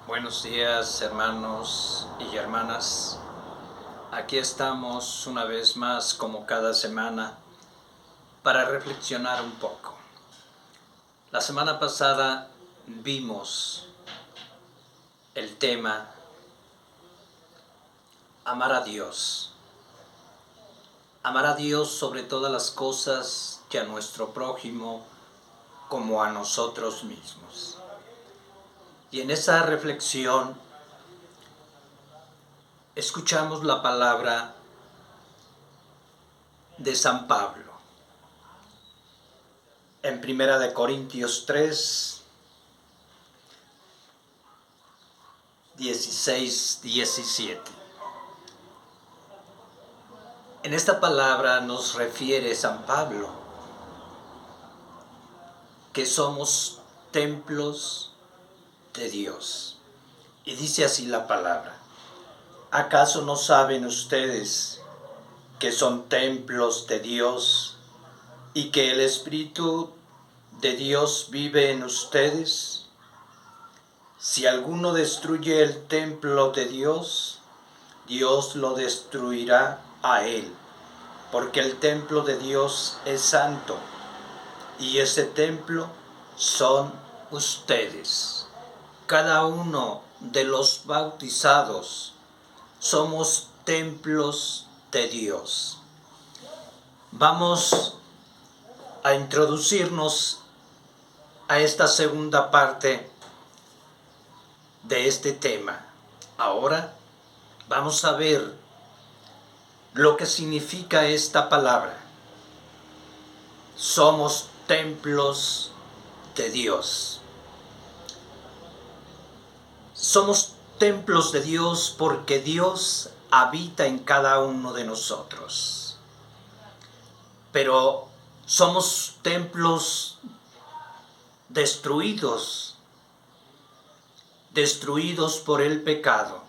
Buenos días, hermanos y hermanas. Aquí estamos una vez más, como cada semana, para reflexionar un poco. La semana pasada vimos el tema amar a Dios. Amar a Dios sobre todas las cosas y a nuestro prójimo como a nosotros mismos. Y en esa reflexión escuchamos la palabra de San Pablo. En 1 Corintios 3, 16, 17. En esta palabra nos refiere San Pablo que somos templos de Dios. Y dice así la palabra: ¿acaso no saben ustedes que son templos de Dios y que el Espíritu de Dios vive en ustedes? Si alguno destruye el templo de Dios, Dios lo destruirá a él, porque el templo de Dios es santo, y ese templo son ustedes. Cada uno de los bautizados somos templos de Dios. Vamos a introducirnos a esta segunda parte de este tema. Ahora vamos a ver lo que significa esta palabra. Somos templos de Dios. Somos templos de Dios porque Dios habita en cada uno de nosotros. Pero somos templos destruidos por el pecado.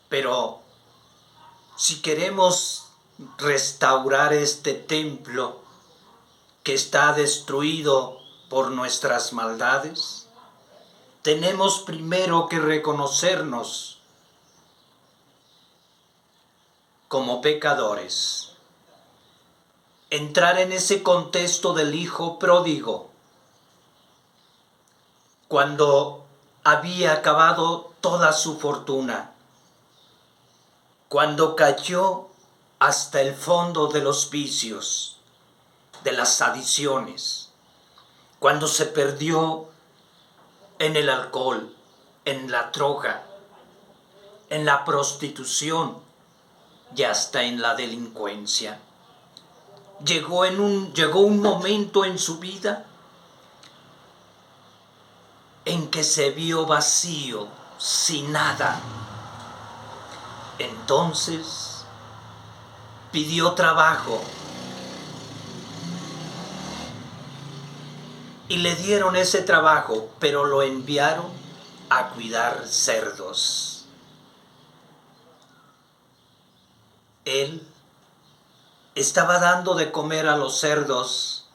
Pero si queremos restaurar este templo que está destruido por nuestras maldades, tenemos primero que reconocernos como pecadores. Entrar en ese contexto del hijo pródigo, cuando había acabado toda su fortuna, cuando cayó hasta el fondo de los vicios, de las adicciones, cuando se perdió en el alcohol, en la droga, en la prostitución y hasta en la delincuencia. Llegó un momento en su vida en que se vio vacío, sin nada. Entonces pidió trabajo y le dieron ese trabajo, pero lo enviaron a cuidar cerdos. Él estaba dando de comer a los cerdos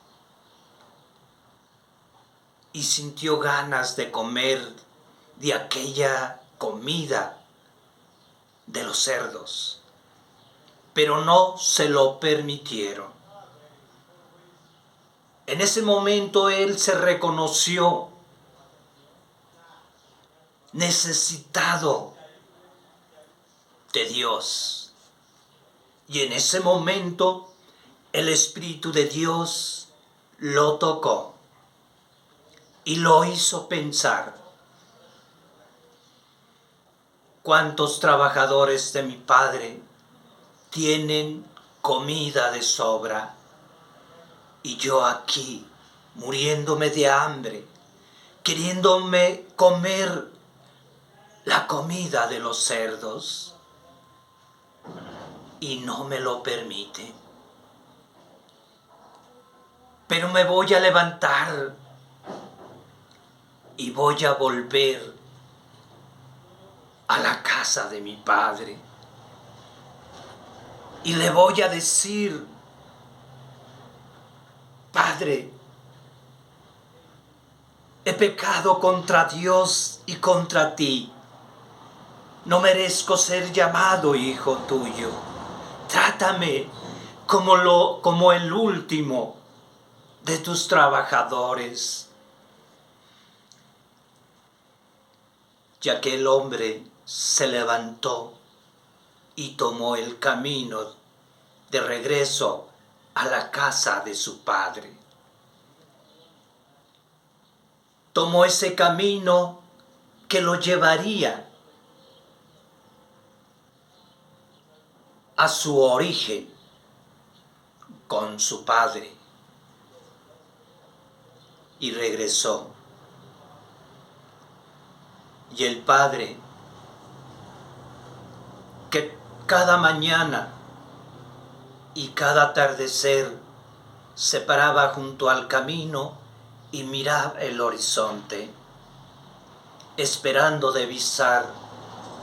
y sintió ganas de comer de aquella comida de los cerdos, pero no se lo permitieron. En ese momento él se reconoció necesitado de Dios, y en ese momento el Espíritu de Dios lo tocó y lo hizo pensar: ¿cuántos trabajadores de mi Padre tienen comida de sobra? Y yo aquí, muriéndome de hambre, queriéndome comer la comida de los cerdos, y no me lo permite. Pero me voy a levantar y voy a volver a la casa de mi Padre. Y le voy a decir: Padre, he pecado contra Dios y contra ti. No merezco ser llamado hijo tuyo. Trátame como el último de tus trabajadores. Y aquel hombre se levantó y tomó el camino de regreso a la casa de su padre. Tomó ese camino que lo llevaría a su origen con su padre y regresó. Y el padre, que cada mañana y cada atardecer se paraba junto al camino y miraba el horizonte, esperando divisar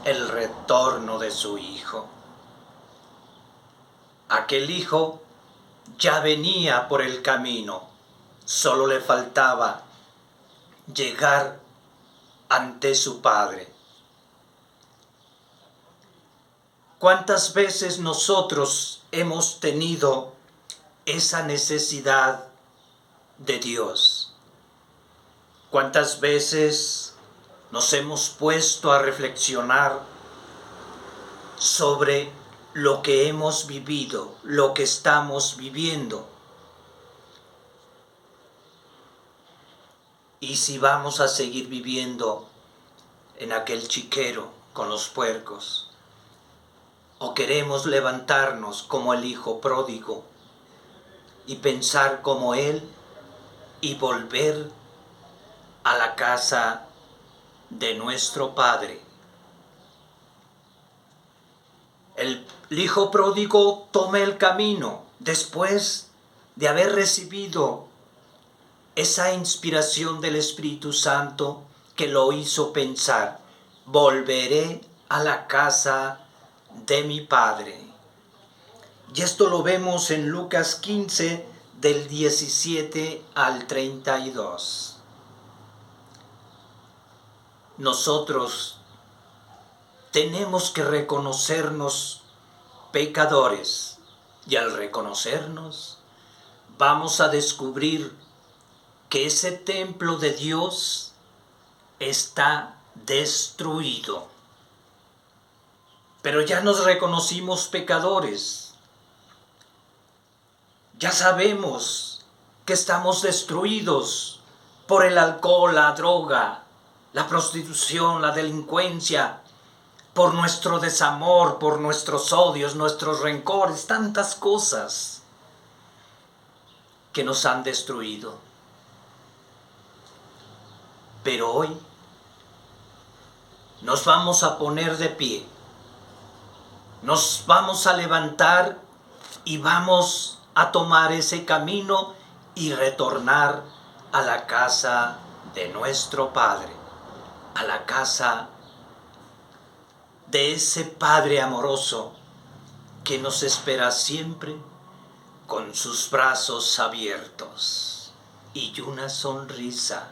el retorno de su hijo. Aquel hijo ya venía por el camino, solo le faltaba llegar ante su padre. ¿Cuántas veces nosotros hemos tenido esa necesidad de Dios? ¿Cuántas veces nos hemos puesto a reflexionar sobre lo que hemos vivido, lo que estamos viviendo? Y si vamos a seguir viviendo en aquel chiquero con los puercos, o queremos levantarnos como el hijo pródigo y pensar como él y volver a la casa de nuestro Padre. El hijo pródigo toma el camino después de haber recibido esa inspiración del Espíritu Santo que lo hizo pensar: volveré a la casa de mi Padre. Y esto lo vemos en Lucas 15, del 17 al 32. Nosotros tenemos que reconocernos pecadores, y al reconocernos vamos a descubrir que ese templo de Dios está destruido. Pero ya nos reconocimos pecadores. Ya sabemos que estamos destruidos por el alcohol, la droga, la prostitución, la delincuencia, por nuestro desamor, por nuestros odios, nuestros rencores, tantas cosas que nos han destruido. Pero hoy nos vamos a poner de pie, nos vamos a levantar y vamos a tomar ese camino y retornar a la casa de nuestro Padre, a la casa de ese Padre amoroso que nos espera siempre con sus brazos abiertos y una sonrisa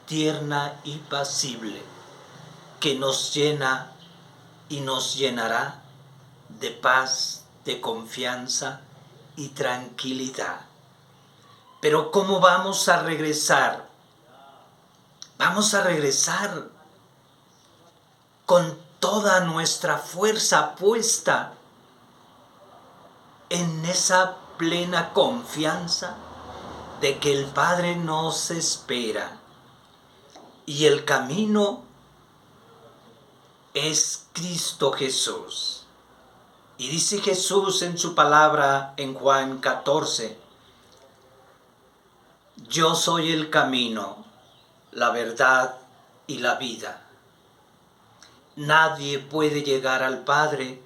tierna y pasible que nos llena y nos llenará de paz, de confianza y tranquilidad. Pero ¿cómo vamos a regresar? Vamos a regresar con toda nuestra fuerza puesta en esa plena confianza de que el Padre nos espera. Y el camino es Cristo Jesús. Y dice Jesús en su palabra en Juan 14: yo soy el camino, la verdad y la vida. Nadie puede llegar al Padre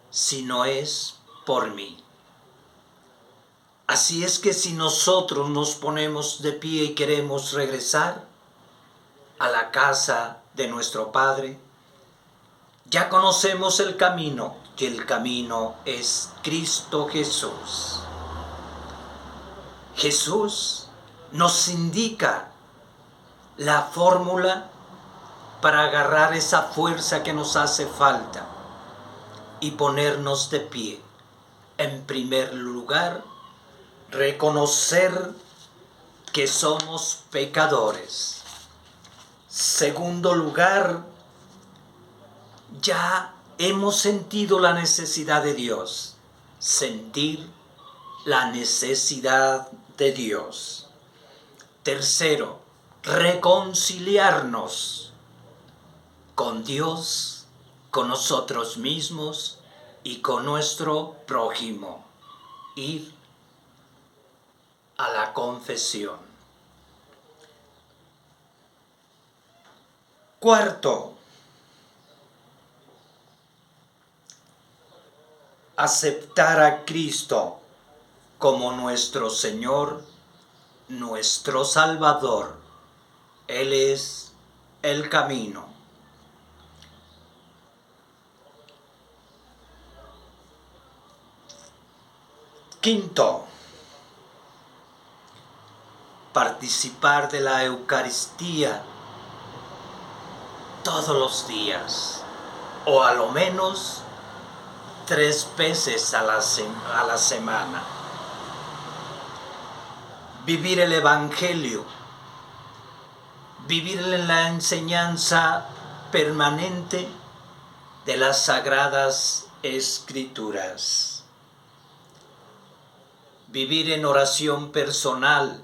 si no es por mí. Así es que si nosotros nos ponemos de pie y queremos regresar a la casa de nuestro Padre, ya conocemos el camino, y el camino es Cristo Jesús. Jesús nos indica la fórmula para agarrar esa fuerza que nos hace falta y ponernos de pie. En primer lugar, reconocer que somos pecadores. Segundo lugar, ya hemos sentido la necesidad de Dios. Sentir la necesidad de Dios. Tercero, reconciliarnos con Dios, con nosotros mismos y con nuestro prójimo. Ir a la confesión. Cuarto, aceptar a Cristo como nuestro Señor, nuestro Salvador. Él es el camino. Quinto, participar de la Eucaristía todos los días, o a lo menos 3 veces a la semana. Vivir el Evangelio, vivir en la enseñanza permanente de las Sagradas Escrituras. Vivir en oración personal,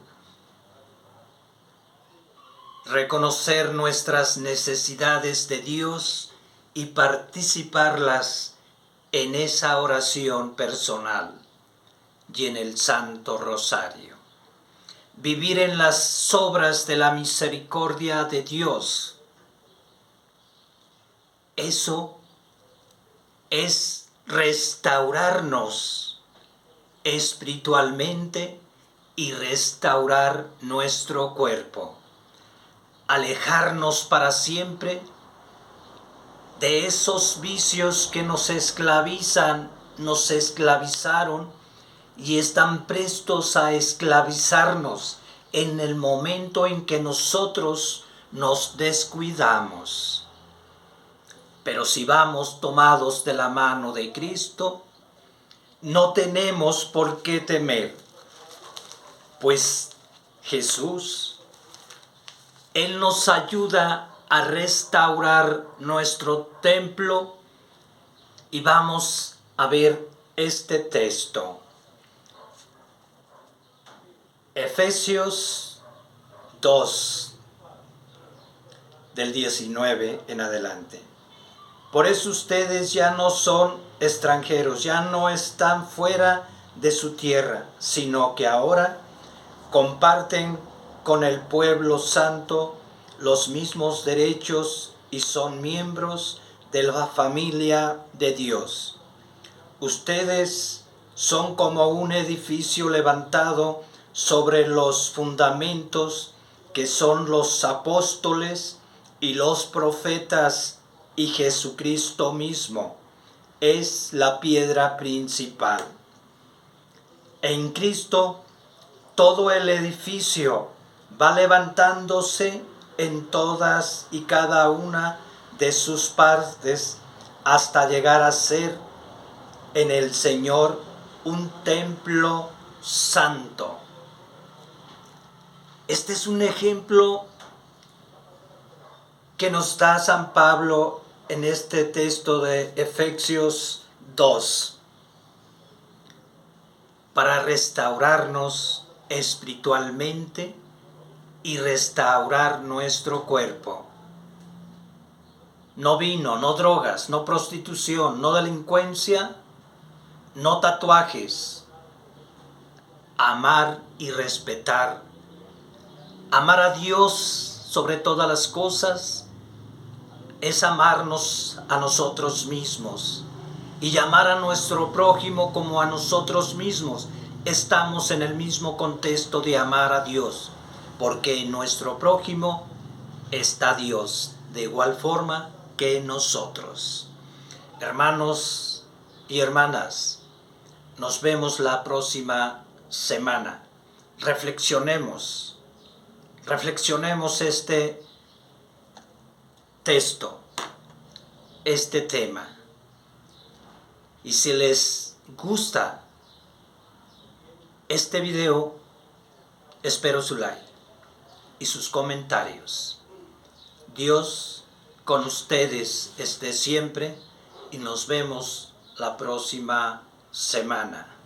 reconocer nuestras necesidades de Dios y participarlas en esa oración personal y en el Santo Rosario. Vivir en las obras de la misericordia de Dios. Eso es restaurarnos espiritualmente y restaurar nuestro cuerpo. Alejarnos para siempre de esos vicios que nos esclavizaron y están prestos a esclavizarnos en el momento en que nosotros nos descuidamos. Pero si vamos tomados de la mano de Cristo, no tenemos por qué temer, pues Jesús, Él nos ayuda a restaurar nuestro templo y vamos a ver este texto. Efesios 2, del 19 en adelante. Por eso ustedes ya no son extranjeros, ya no están fuera de su tierra, sino que ahora comparten con el pueblo santo los mismos derechos y son miembros de la familia de Dios. Ustedes son como un edificio levantado sobre los fundamentos que son los apóstoles y los profetas, y Jesucristo mismo es la piedra principal. En Cristo todo el edificio va levantándose en todas y cada una de sus partes hasta llegar a ser en el Señor un templo santo. Este es un ejemplo que nos da San Pablo en este texto de Efesios 2 para restaurarnos espiritualmente y restaurar nuestro cuerpo. No vino, no drogas, no prostitución, no delincuencia, no tatuajes. Amar y respetar. Amar a Dios sobre todas las cosas es amarnos a nosotros mismos y llamar a nuestro prójimo como a nosotros mismos. Estamos en el mismo contexto de amar a Dios, porque en nuestro prójimo está Dios, de igual forma que nosotros. Hermanos y hermanas, nos vemos la próxima semana. Reflexionemos. reflexionemos este texto, este tema. Y si les gusta este video, espero su like y sus comentarios. Dios con ustedes esté siempre y nos vemos la próxima semana.